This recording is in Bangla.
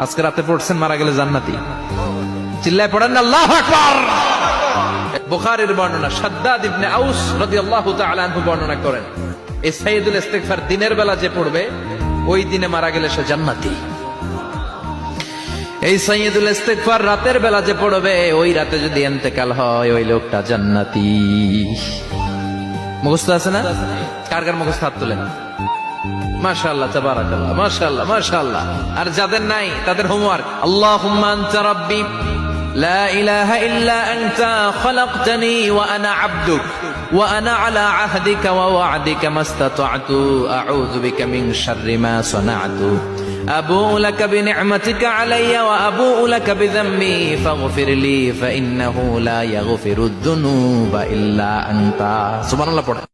আজকে রাতে পড়ছেন মারা গেলে জান্নাতি, চিল্লায় পড়েন না আল্লাহু আকবার। বুখারীর বর্ণনা, শাদ্দাদ ইবনে আউস রাদিয়াল্লাহু তাআলা আনহু বর্ণনা করেন, এই সাইয়্যিদুল ইস্তিগফার দিনের বেলা যে পড়বে ওই দিনে মারা গেলে সে জান্নাতি। এই সাইয়্যিদুল ইস্তিগফার রাতের বেলা যে পড়বে ওই রাতে যদি ইন্তেকাল হয় ওই লোকটা জান্নাতি। মুখস্থ আছে না? কার কার মুখস্থ হাত তোলেন। মাশাআল্লাহ, তাবারাকাল্লাহ, মাশাআল্লাহ, মাশাআল্লাহ। আর যাদের নাই তাদের হোমওয়ার্ক, আল্লাহুম্মা আনতা রাব্বি লা ইলাহা ইল্লা আনতা খালাকতানি ওয়া আনা আবদুক ওয়া আনা আলা আহদিকা ওয়া ওয়া'দিকা মাসতাতা'তু আউযু বিকা মিন শাররি মা সানা'তু আবুউ লাকা বিনি'মাতিকা আলাইয়া ওয়া আবুউ লাকা বিযামবি ফাগফির লি ফা ইন্নাহু লা ইয়াগফিরুদ দুনুবা ইল্লা আনতা। সুবহানাল্লাহ পড়ে।